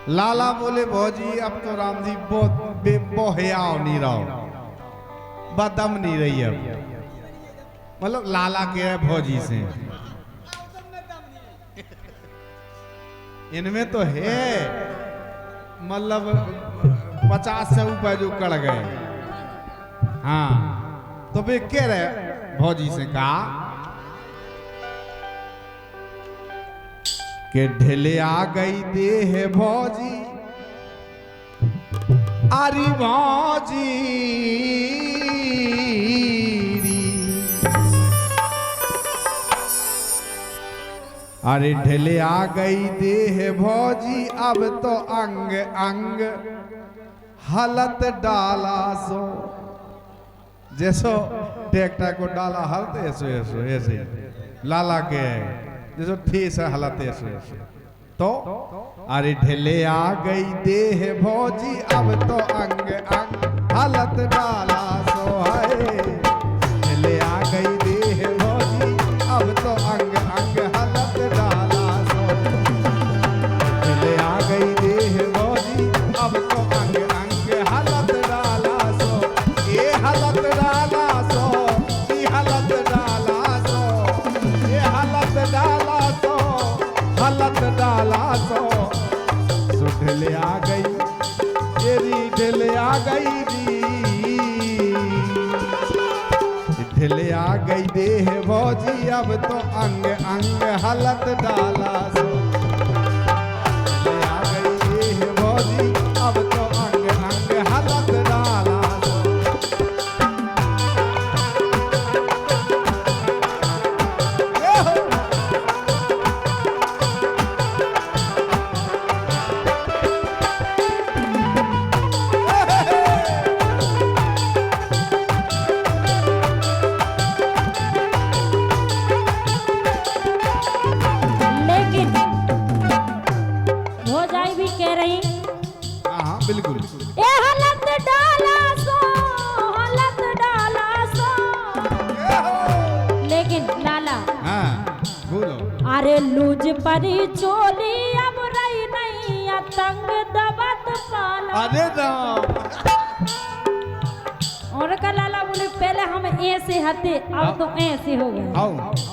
लाला बोले भौजी अब तो राम जी बोहयाओ नहीं रहो, बदम नहीं रही अब। मतलब लाला के है भौजी से, इनमें तो है मतलब 50 से ऊपर जो कड़ गए। हाँ तो वे कह रहे भौजी से कहा कि ढेले आ गई देह भौजी, अरे भौजी अरे ढेले आ गई देह भौजी, अब तो अंग अंग हलत डाला सो। जैसो ट्रैक्टर को डाला हलते ऐसो ऐसो ऐसे लाला के जैसो ठेस हलत ऐसो ऐसे। तो अरे ढेले आ गई देह भौजी, अब तो अंग अंग हलत डाला सो है। ढेले आ गई देह भौजी, अब तो अंग अंग हलत डाला सो। ढेले आ गई देह भौजी, अब तो अंग अंग हलत डाला सो। ये हलत डाला सो, ये हलत डाला सो, ये हलत डाला सो, हलत डाला सो। सो ढेले आ गई, तेरी ढेले आ गई दी, ढेले आ गई देह भौजी, अब तो अंग अंग हलत डाला सो। ढेले आ गई देह भौजी, अब तो अंग अंग हलत डाला सो। लेकिन भौजाई भी कह रही हाँ बिल्कुल। ए हलत डाला सो, हलत डाला सो। लेकिन लाला हाँ बोलो। अरे लूज परी चोली, अब रही नहीं तंग दबत पाला। अरे राम, और का लाला बोले पहले हम ऐसे हते, अब तो ऐसे हो गए। आओ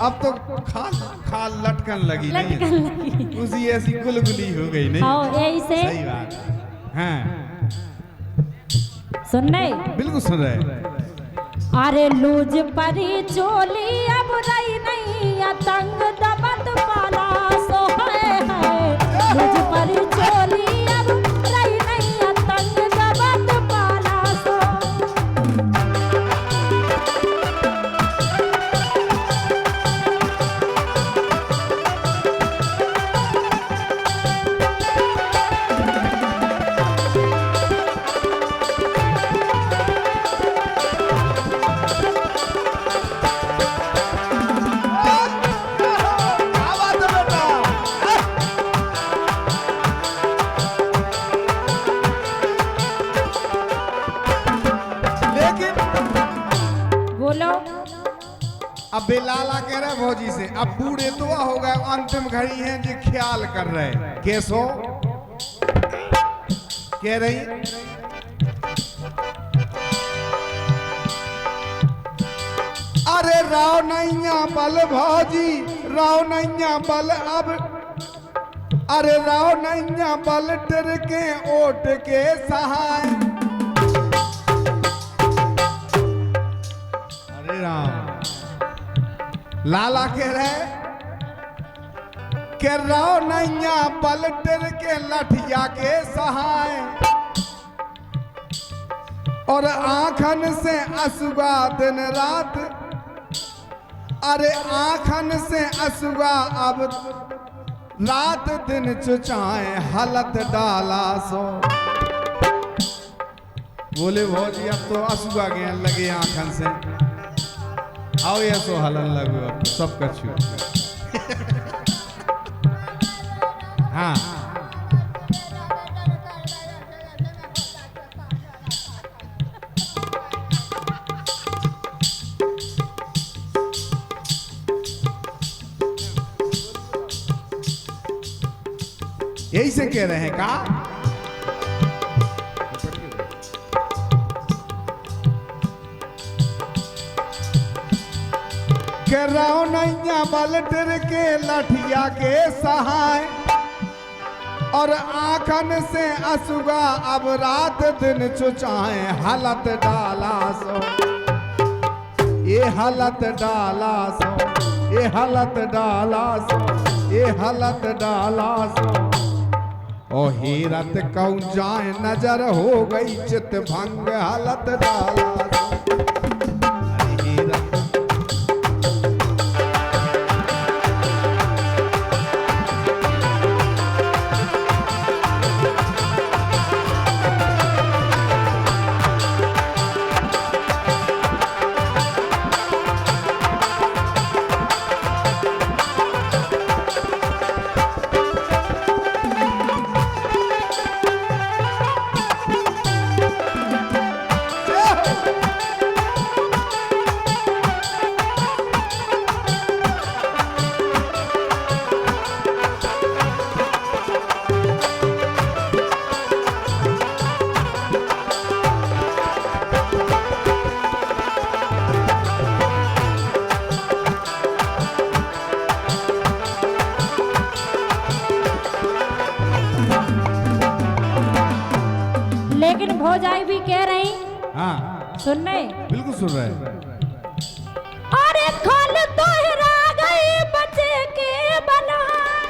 अब तो खाल खाल लटकन लगी लटकन नहीं, लगी। उसी ऐसी गुलगुली हो गई नहीं। आओ ऐसे सही बात है। हाँ सुन नहीं। बिल्कुल सुन रहे। अरे लूज परी चोली, अब रही नहीं तंग दबत पाला सो है। लूज परी चोली, अब रही नहीं तंग दबत पाला सो। क्या बात है बेटा? लेकिन बोलो अब बेलाला कह रहे भौजी से, अब बूढ़े तो हो गए, अंतिम घड़ी है जो ख्याल कर रहे। कैसो कह रही अरे राव नैया बल भौजी, राव नैया बल अब, अरे राव नैया बल टर के ओट के सहाय। अरे राम, लाला कह रहे के राव नैया बल टर के लठिया के सहाय, और आंखन से असुगा दिन रात, अरे आंखन से असुगा अब रात दिन चुचाए हलत डाला सो। बोले भौजी अब तो असुगा गए लगे आंखन से, आओ ये सो हलन लगो अब तो सब कछु। हाँ यही से कह रहे हैं का रहो नैया बलटर के लठिया के सहाय और आंखन से असुगा अब रात दिन चुचाए हालत डाला सो ये हालत डाला सो ये हालत डाला सो ये हालत डाला सो ओ हीरत कौन जाए नजर हो गई चित भंग हालत डाला सो लेकिन भौजाई भी कह रही हाँ सुन रहे बिल्कुल सुन रहे हैं अरे खल तोहरा गई बचे के बलहान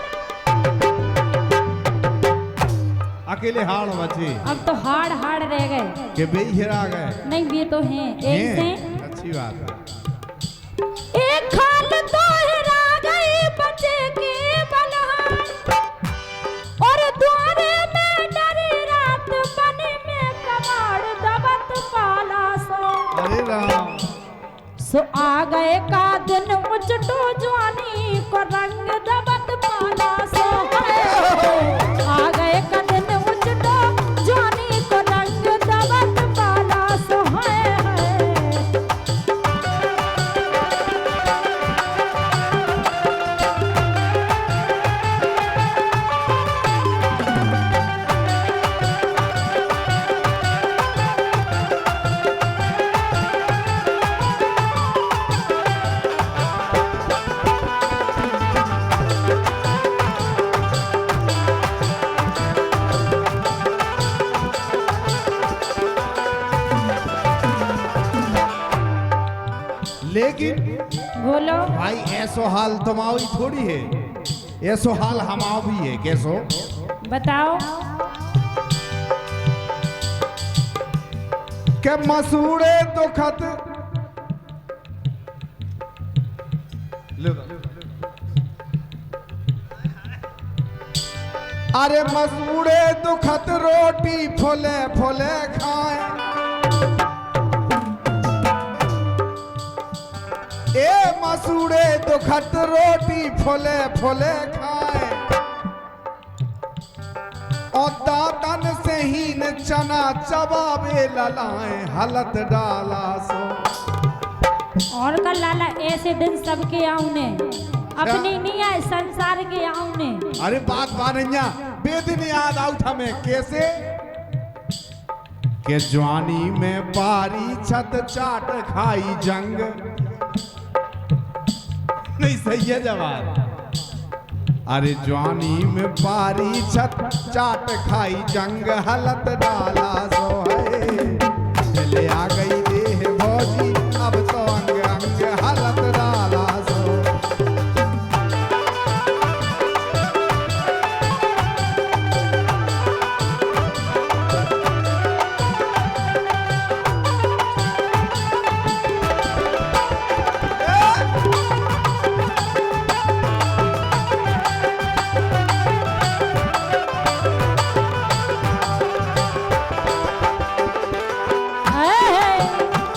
अकेले हाड़ बचे अब तो हाड़ हाड़ रह गए के बेहिरा गए नहीं ये तो हैं एक से अच्छी बात है एक खल तोहरा गई बचे के बलहान और द्वारे में डरी रात बने में कबाड़ दबत पाला सो अरे राम सो आ गए का दिन उचटो जवानी को रंग दबत पाला सो आ गए का दिन उचटो जवानी को रंग दबत पाला सो है लेकिन बोलो भाई ऐसो हाल तुम्हारी थोड़ी है ऐसो हाल हमारा भी है कैसो बताओ के मसूड़े दुखत अरे मसूड़े दुखत रोटी फुले फुले खाए ए मसूड़े दुखत रोटी फुले फुले खाए और दातन से ही न चना चबावे ललाए हालत डाला सो और का लाला ऐसे दिन सबके आउने अपनी नहीं आए संसार के आउने अरे बात बानिया बेदिन याद आउट हमें कैसे के जवानी में पारी छत चाट खाई जंग नहीं सही है जवाब अरे जवानी में पारी छत चाट खाई जंग हालत डाला सो है चले आ गई देह भौजी अब तो अंग अंग हालत डाला सो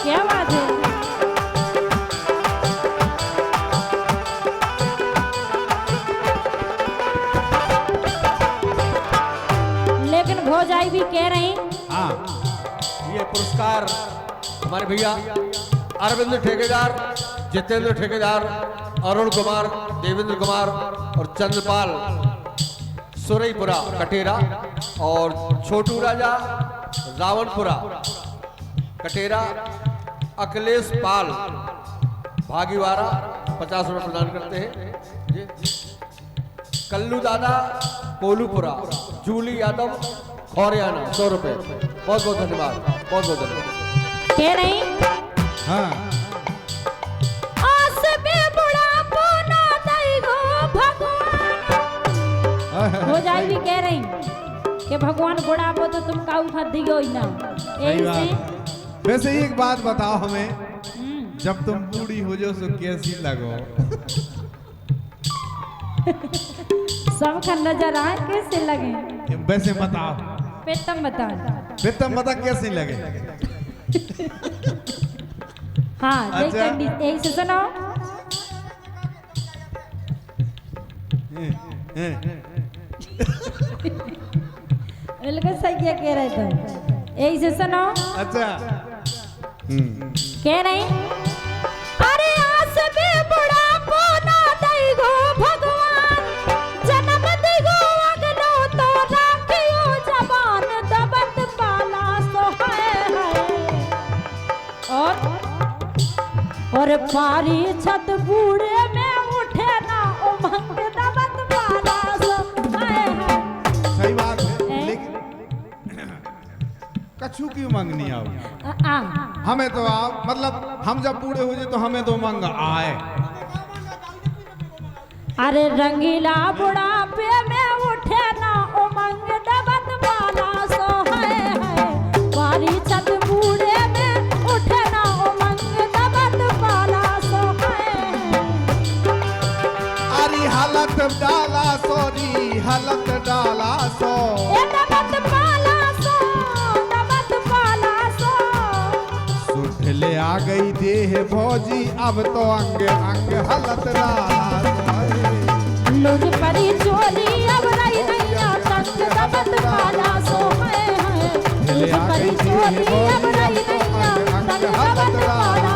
क्या बात है लेकिन भौजाई भी कह रही हाँ ये पुरस्कार हमारे भैया अरविंद ठेकेदार, जितेंद्र ठेकेदार, अरुण कुमार, देवेंद्र कुमार और चंद्रपाल सुरईपुरा कटेरा और छोटू राजा रावणपुरा कटेरा, अखिलेश पाल भागीवारा 50 रुपये प्रदान करते हैं जी। कल्लू दादा कोलूपुरा, जूली यादव खौरियाना 100 रुपये। बहुत बहुत धन्यवाद, बहुत बहुत धन्यवाद। कह रही हाँ आस में बुढ़ापो ना दई गो भगवान हो जाई भी कह रही कि भगवान बुढ़ापो तो तुम काऊ खा दियो ही ना सही यही बात। से वैसे एक बात बताओ हमें, जब तुम बूढ़ी हो जाओ तो कैसी लगो? सब का नजर आए कैसे लगे? वैसे बताओ, फिर तुम बता। फिर तुम बता कैसी लगे? हाँ अच्छा। यही से सुनो। बिल्कुल सही क्या कह रहे तुम, यही से सुनो। अच्छा कह रही अरे आस में बुढ़ापो ना दई गो भगवान, जन्म दई गो अगलो तो राखियो जवान, दबत पाला सो है। और पारी छत बूढ़े में उठे ना उमंग, दबत पाला सो है। सही बात है, लेकिन कछु की उमंग नहीं आओ। हमें तो आप मतलब हम जब बूढ़े हो जाए तो हमें तो उमंग आए। अरे रंगीला बुढ़ापे में उठे ना उमंग, दबत वाला सो है। वाली छत बूढ़े में उठे ना उमंग, दबत वाला सो है। अरे हालत डाला सोरी, हालत डाला सो, ए दबत वाला सो, दबत वाला सो। सुठले आ गई देह भौजी, अब तो अंग अंग हालत डाला सो। लुज परी चोली अब रही नैया तंग, दबत वाला सो है। लुज परी चोली अब रही नैया तंग, दबत वाला